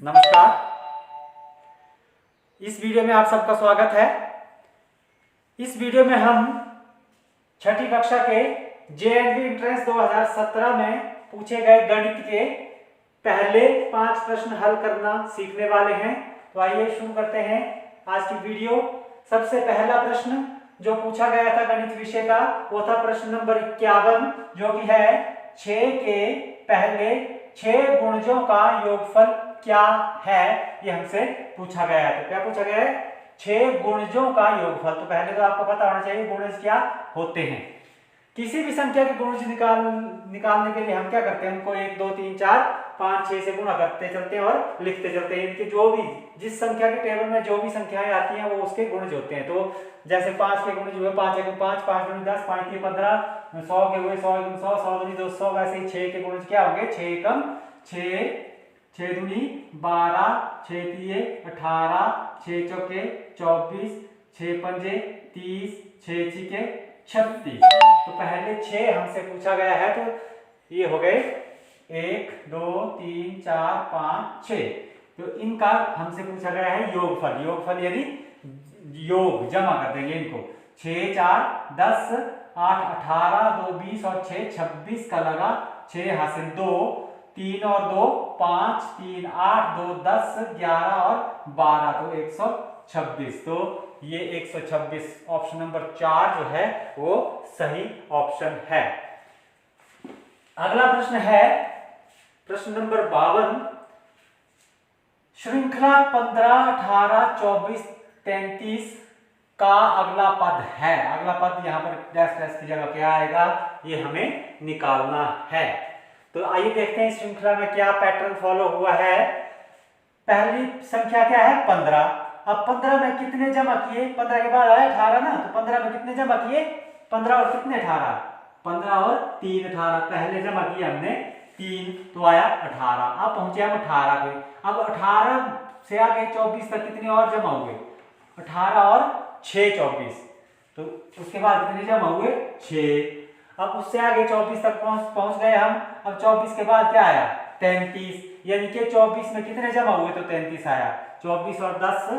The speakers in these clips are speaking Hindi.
नमस्कार। इस वीडियो में आप सबका स्वागत है। इस वीडियो में हम छठी कक्षा के JNV एंट्रेंस 2017 में पूछे गए गणित के पहले 5 प्रश्न हल करना सीखने वाले हैं। तो आइए शुरू करते हैं आज की वीडियो। सबसे पहला प्रश्न जो पूछा गया था गणित विषय का वो था प्रश्न नंबर 51, जो कि है 6 के पहले 6 गुणजों का योगफल क्या है। ये हमसे पूछा गया है। तो क्या पूछा गया है? 6 गुणजों का योगफल। तो पहले तो आपको पता होना चाहिए गुणज क्या होते हैं। किसी भी संख्या के गुणज निकालने के लिए हम क्या करते हैं, उनको 1 2 3 4 5 6 से गुणा करते चलते हैं और लिखते चलते हैं। इनके जो भी जिस संख्या के टेबल में जो भी संख्याएं आती हैं वो उसके गुणज होते हैं। तो जैसे 5 के गुणज हुए 5 × 5 5 × 10 5 × 15, 100 के हुए 100 × 100 100 × 200। वैसे ही 6 के गुणज क्या होंगे? 6 × 6 6 दूनी 12 6 तिये 18 6 चौके 24 6 पंजे 30 6 छिके 36। तो पहले 6 हमसे पूछा गया है। तो ये हो गए 1 2 3 4 5 6। तो इनका हमसे पूछा गया है योगफल। योगफल यानी योग जमा कर देंगे इनको। 6 4 10 8 18 2 20 और 6 26 का लगा। 6 हासिल 2 3 और 2 5 3 8 2 10 11 और 12 तो 126। तो ये 126 ऑप्शन नंबर 4 जो है वो सही ऑप्शन है। अगला प्रश्न है प्रश्न नंबर 52। श्रृंखला 15 18 24 33 का अगला पद है। अगला पद यहाँ पर डैश डैश की जगह क्या आएगा ये हमें निकालना है। तो आइए देखते हैं इस श्रृंखला में क्या पैटर्न फॉलो हुआ है। पहली संख्या क्या है? 15। अब 15 में कितने जमा किए? 15 के बाद आया 18 ना। तो 15 में कितने जमा किए? 15 और कितने 18? 15 और 3 18। पहले जमा किया हमने 3 तो आया 18। अब पहुंचे हम 18 पे। अब 18 से आगे 24 तक कितने और जमा हुए? 18 और 6 24। तो उसके बाद कितने जमा हुए? 6। अब उससे आगे 24 तक पहुंच गए हम। अब 24 के बाद क्या आया? 33। यानी कि 24 में कितने जमा हुए? तो 33 आया। 24 और 10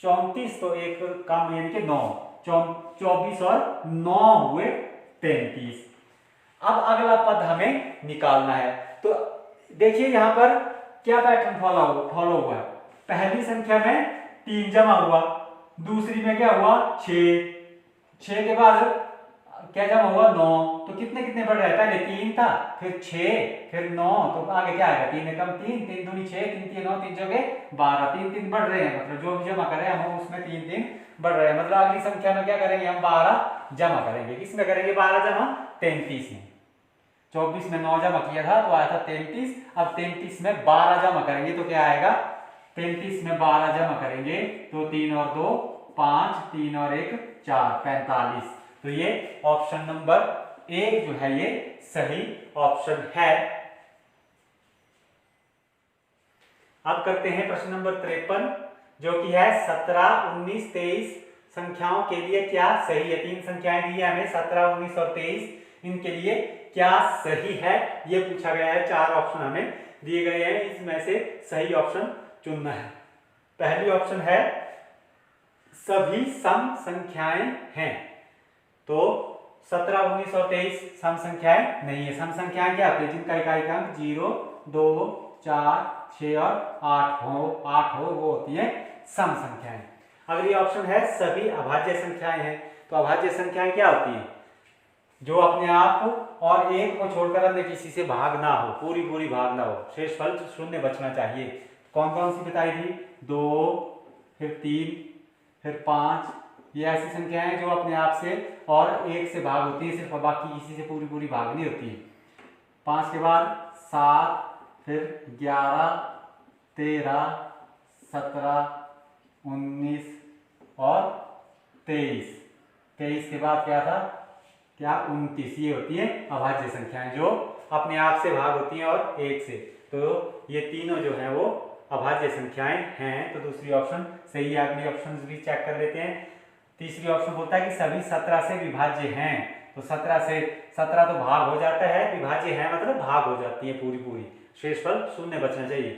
34, तो एक कम यानी कि 9। 24 और 9 हुए 33। अब अगला पद हमें निकालना है। तो देखिए यहां पर क्या पैटर्न फॉलो हुआ है। पहली संख्या में 3 जमा हुआ, दूसरी में क्या हुआ? 6। 6 के बाद क्या जमा हुआ? 9। तो कितने कितने बढ़ रहे हैं? पहले 3 था, फिर 6, फिर 9। तो आगे क्या आएगा? 3 एकम 3 3 दूनी 6 3 3 9 3 चौके 12। 3 3 बढ़ रहे हैं, मतलब जो भी जमा करें हम उसमें 3 3 बढ़ रहे हैं। मतलब अगली संख्या में क्या करेंगे हम? 12 जमा करेंगे। किसमें करेंगे 12 जमा? 33 में। 24 में 9 जमा किया था तो आया था 33। अब 33 में 12 जमा करेंगे तो क्या आएगा? 33 में 12 जमा करेंगे तो 3 और 2 5 3 और 1 4 45। तो ये ऑप्शन नंबर 1 जो है ये सही ऑप्शन है। अब करते हैं प्रश्न नंबर 53, जो कि है 17 19 23 संख्याओं के लिए क्या सही है। 3 संख्याएं दी है हमें 17 19 और 23। इनके लिए क्या सही है ये पूछा गया है। 4 ऑप्शन हमें दिए गए हैं, इसमें से सही ऑप्शन चुनना है। पहली ऑप्शन है सभी सम संख्याएं हैं। तो 17 19 और 23 सम संख्याएं नहीं है। सम संख्याएं क्या होती है? जिनका इकाई का अंक 0 2 4 6 और 8 हो वो होती है सम संख्याएं। अगली ऑप्शन है सभी अभाज्य संख्याएं हैं। तो अभाज्य संख्याएं क्या होती हैं? जो अपने आप और एक को छोड़कर अन्य किसी से भाग ना हो, पूरी भाग ना हो, शेषफल शून्य बचना चाहिए। कौन कौन सी बताई थी? 2, फिर 3, फिर 5। ये ऐसी संख्याएं हैं जो अपने आप से और एक से भाग होती है, सिर्फ बाकी किसी से पूरी भाग नहीं होती है। 5 के बाद 7, फिर 11 13 17 19 और 23। 23 के बाद क्या था? क्या 29। ये होती है अभाज्य संख्याएं जो अपने आप से भाग होती हैं और एक से। तो ये तीनों जो है वो अभाज्य संख्याएं हैं। तो दूसरी ऑप्शन सही है। अगली ऑप्शन भी चेक कर लेते हैं। तीसरी ऑप्शन बोलता है कि सभी 17 से विभाज्य हैं। तो 17 तो भाग हो जाता है, विभाज्य है मतलब भाग हो जाती है पूरी। शेषफल शून्य बचना चाहिए।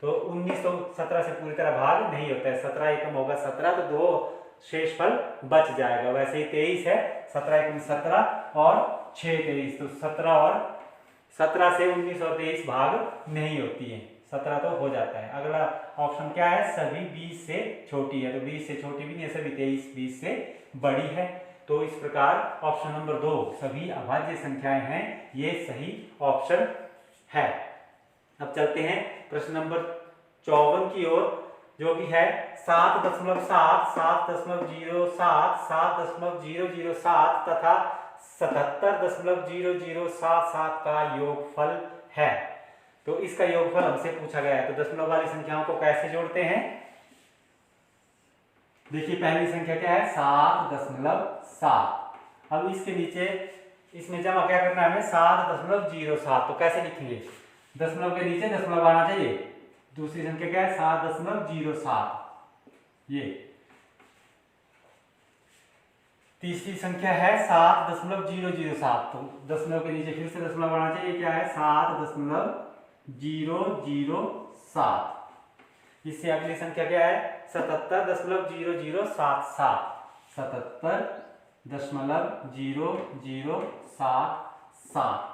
तो 19 तो 17 से पूरी तरह भाग नहीं होता है, 17 एकम होगा 17, तो 2 शेषफल बच जाएगा। वैसे ही 23 है, 17 एकम 17 और 6 23, तो 17 से 19 और 23 भाग नहीं होती है, 17 तो हो जाता है। अगला ऑप्शन क्या है, सभी 20 से छोटी है, तो 20 से छोटी भी नहीं है, सभी 23 20 से बड़ी है। तो इस प्रकार ऑप्शन नंबर 2 सभी अभाज्य संख्याएं हैं, ये सही ऑप्शन है। अब चलते हैं प्रश्न नंबर 54 की ओर, जो कि है 7.7, 7.07, 7.007 तथा 77.0077 का योगफल है। तो इसका योगफल हमसे पूछा गया है। तो दशमलव वाली संख्याओं को कैसे जोड़ते हैं, देखिए पहली संख्या क्या है 7.7। अब इसके नीचे इसमें जमा क्या करना है हमें 7.07, तो कैसे लिखेंगे, दशमलव के नीचे दशमलव आना चाहिए। दूसरी संख्या क्या है 7.07, ये तीसरी संख्या है 7.007, तो दशमलव के नीचे फिर से दशमलव आना चाहिए, क्या है 7.007। इससे अगली संख्या क्या है 77.0077, 77.0077।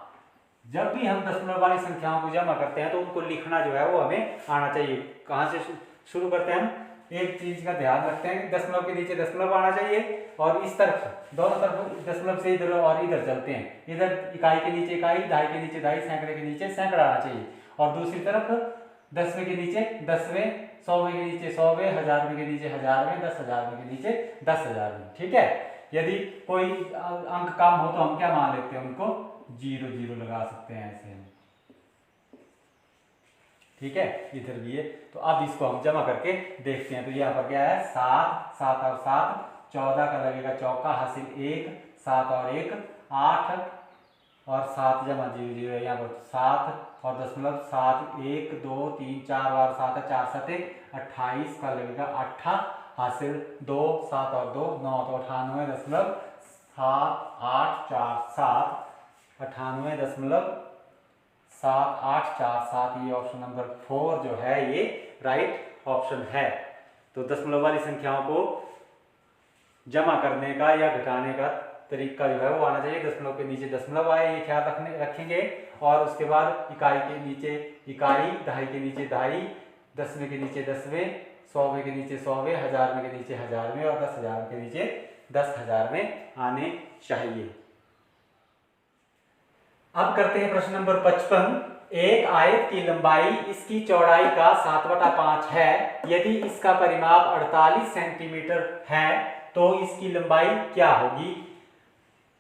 जब भी हम दशमलव वाली संख्याओं को जमा करते हैं तो उनको लिखना जो है वो हमें आना चाहिए। कहाँ से शुरू करते हैं हम, एक चीज का ध्यान रखते हैं कि दशमलव के नीचे दशमलव आना चाहिए, और इस तरफ दोनों तरफ दशमलव से इधर और इधर चलते हैं। इधर इकाई के नीचे इकाई, दहाई के नीचे दहाई, सैकड़े के नीचे सैकड़ा आना चाहिए, और दूसरी तरफ दसवें के नीचे दसवें, सौवें के नीचे सौवें, हजारवें के नीचे हजारवें, 10,000 के नीचे 10,000। ठीक है, यदि कोई अंक कम हो तो हम क्या मान लेते हैं, उनको 0 लगा सकते हैं ऐसे हम। ठीक है, इधर भी है। तो अब इसको हम जमा करके देखते हैं। तो यहाँ पर क्या है 7, 7 और 7 14 का लगेगा चौका, हासिल 1, 7 और 1 8, और 7 जमा 0 है यहाँ पर 7 और दशमलव 7 1 2 3 4 बार 7 है, 4 7 28 का लगेगा 8, हासिल 2 7 और 2 9, तो 98.78447, 98.78447। ये ऑप्शन नंबर 4 जो है ये राइट ऑप्शन है। तो दशमलव वाली संख्याओं को जमा करने का या घटाने का तरीका जो है वो आना चाहिए। दशमलव के नीचे दशमलव आए, ये ख्याल रखेंगे, और उसके बाद इकाई के नीचे इकाई, दहाई के नीचे दहाई, दसवें के नीचे दसवें, सौवें के नीचे सौवें, हजारवें के नीचे हजारवें, और 10,000 के नीचे 10,000 आने चाहिए। अब करते हैं प्रश्न नंबर 55। एक आयत की लंबाई इसकी चौड़ाई का 7/5 है। यदि इसका परिमाप 48 सेंटीमीटर है तो इसकी लंबाई क्या होगी।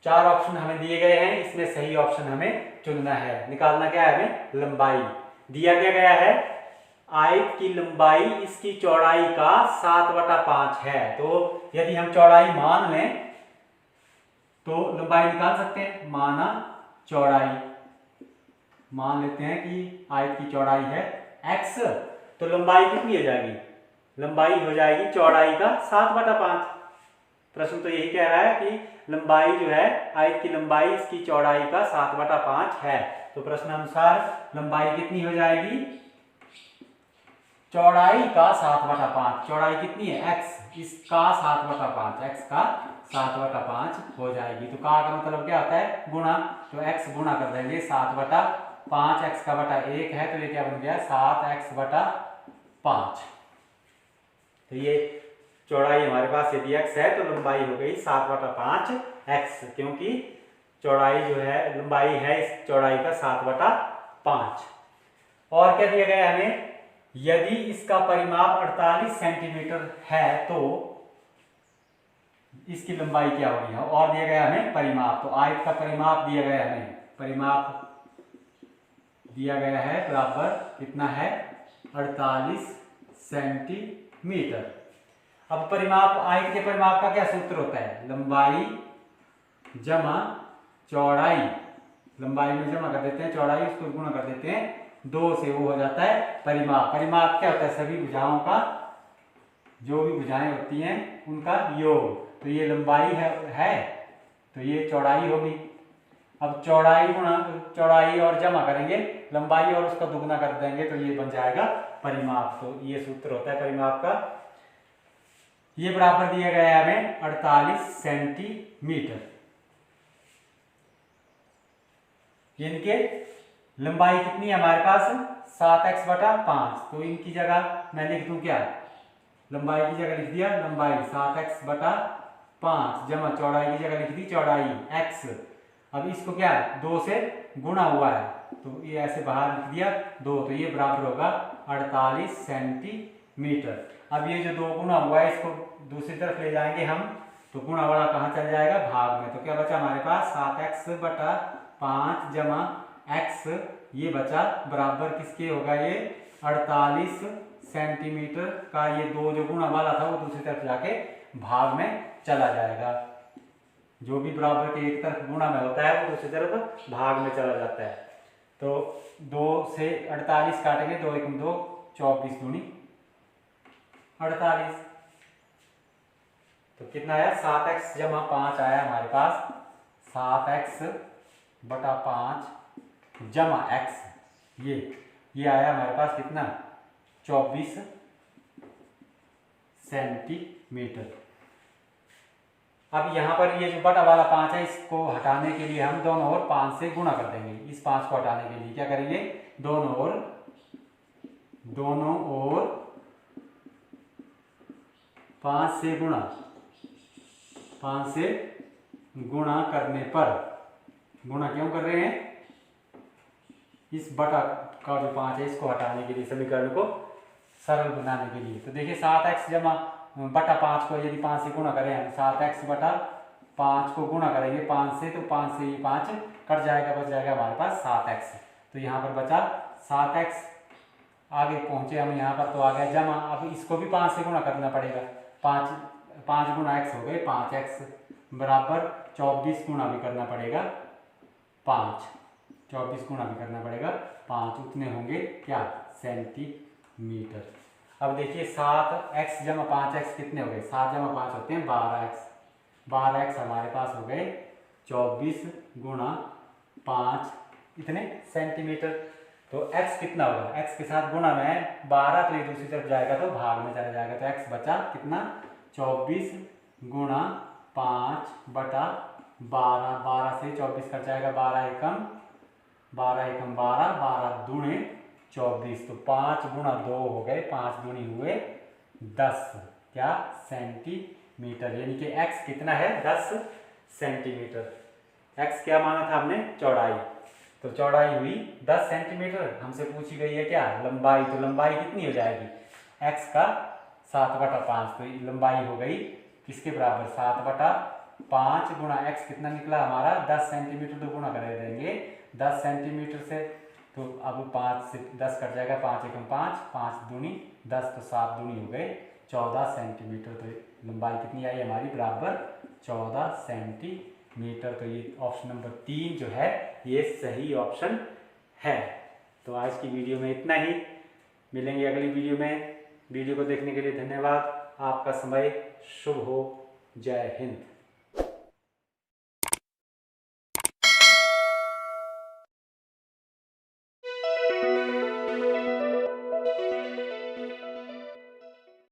4 ऑप्शन हमें दिए गए हैं, इसमें सही ऑप्शन हमें चुनना है। निकालना क्या है हमें, लंबाई दिया गया है, आयत की लंबाई इसकी चौड़ाई का 7/5 है। तो यदि हम चौड़ाई मान लें तो लंबाई निकाल सकते हैं। माना चौड़ाई मान लेते हैं कि आयत की चौड़ाई है x, तो लंबाई कितनी हो जाएगी, लंबाई हो जाएगी चौड़ाई का 7/5। प्रश्न तो यही कह रहा है कि लंबाई जो है आयत की लंबाई इसकी चौड़ाई का 7/5 है। तो प्रश्न अनुसार लंबाई कितनी हो जाएगी, चौड़ाई का 7/5। चौड़ाई कितनी है x, इसका 7/5, x का 7/5 हो जाएगी। तो का मतलब क्या होता है, गुणा, तो x गुणा कर देंगे 7/5, x का बटा 1 है, तो ये क्या बन गया 7x/5। तो ये चौड़ाई हमारे पास यदि x है तो लंबाई हो गई 7/5x, क्योंकि चौड़ाई जो है लंबाई है इस चौड़ाई का 7/5। और क्या दिया गया है हमें, यदि इसका परिमाप 48 सेंटीमीटर है तो इसकी लंबाई क्या होगी। और दिया गया हमें परिमाप, तो आयत का परिमाप दिया गया है हमें, परिमाप दिया गया है बराबर कितना है 48 सेंटीमीटर। अब परिमाप, आयत के परिमाप का क्या सूत्र होता है, लंबाई जमा चौड़ाई, लंबाई में जमा कर देते हैं चौड़ाई, उसको गुणा कर देते हैं 2 से, वो हो जाता है परिमाप। परिमाप क्या होता है, सभी भुजाओं का, जो भी भुजाएं होती हैं उनका योग। तो ये लंबाई है तो ये चौड़ाई होगी। अब चौड़ाई गुणा चौड़ाई और जमा करेंगे लंबाई और उसका दुगना कर देंगे तो ये बन जाएगा परिमाप। तो ये सूत्र होता है परिमाप का। ये बराबर दिया गया है हमें 48 सेंटीमीटर। इनके लंबाई कितनी है हमारे पास 7x/5। तो इनकी जगह मैं लिख दूं क्या, लंबाई की जगह लिख दिया लंबाई 7x/5 जमा चौड़ाई की जगह लिख दी चौड़ाई x। अब इसको क्या 2 से गुणा हुआ है तो ये ऐसे बाहर लिख दिया 2, तो ये बराबर होगा 48 सेंटीमीटर। अब ये जो 2 गुणा हुआ है इसको दूसरी तरफ ले जाएंगे हम, तो गुणा वाला कहाँ चल जाएगा भाग में। तो क्या बचा हमारे पास 7x/5 जमा x, ये बचा बराबर किसके होगा ये 48 सेंटीमीटर का। ये 2 जो गुणा वाला था वो दूसरी तरफ जाके भाग में चला जाएगा। जो भी बराबर के एक तरफ गुणा में होता है वो दूसरी तरफ भाग में चला जाता है। तो 2 से 48 काटेंगे, 2 1 2, 24 दूनी 48। तो कितना आया 7x/5 आया हमारे पास, 7x/5 जमा x, ये आया हमारे पास कितना 24 सेंटीमीटर। अब यहाँ पर ये जो बटा वाला 5 है इसको हटाने के लिए हम दोनों ओर 5 से गुणा कर देंगे। इस 5 को हटाने के लिए क्या करेंगे, दोनों ओर 5 से गुणा करने पर, गुणा क्यों कर रहे हैं, इस बटा का जो 5 है इसको हटाने के लिए, समीकरण को सरल बनाने के लिए। तो देखिए 7x/5 को यदि 5 से गुणा करें हम, 7x/5 को गुणा करेंगे 5 से, तो 5 से ये 5 कट जाएगा, बच जाएगा हमारे पास 7x। तो यहाँ पर बचा 7x। आगे पहुँचे हम यहाँ पर तो आ गया जमा, अब इसको भी 5 से गुणा करना पड़ेगा, 5 गुणा x हो गए 5x बराबर 24 गुणा भी करना पड़ेगा 5, 24 गुणा भी करना पड़ेगा 5, उतने होंगे क्या सेंटीमीटर। अब देखिए 7x/5x कितने हो गए, 7 जमा 5 होते हैं 12x, 12x हमारे पास हो गए 24 गुणा 5 इतने सेंटीमीटर। तो x कितना होगा, x के साथ गुणा में 12, तो ये दूसरी तरफ जाएगा तो भाग में चला जाएगा। तो x बचा कितना 24 गुणा 5/12, 12 से 24 कट जाएगा, 12 एकम 12, 12 दूणे 24, तो 5 गुणा 2 हो गए, 5 दूनी हुए 10 क्या सेंटीमीटर। यानी कि x कितना है 10 सेंटीमीटर। x क्या माना था हमने चौड़ाई, तो चौड़ाई हुई 10 सेंटीमीटर। हमसे पूछी गई है क्या लंबाई, तो लंबाई कितनी हो जाएगी x का 7/5, तो लंबाई हो गई किसके बराबर 7/5 गुणा x कितना निकला हमारा 10 सेंटीमीटर। तो गुणा कर देंगे 10 सेंटीमीटर से, तो अब 5 से 10 कट जाएगा, 5 एकम 5, 5 दूनी 10, तो 7 दूनी हो गए 14 सेंटीमीटर। तो लंबाई कितनी आई हमारी बराबर 14 सेंटीमीटर। तो ये ऑप्शन नंबर 3 जो है ये सही ऑप्शन है। तो आज की वीडियो में इतना ही, मिलेंगे अगली वीडियो में। वीडियो को देखने के लिए धन्यवाद। आपका समय शुभ हो। जय हिंद।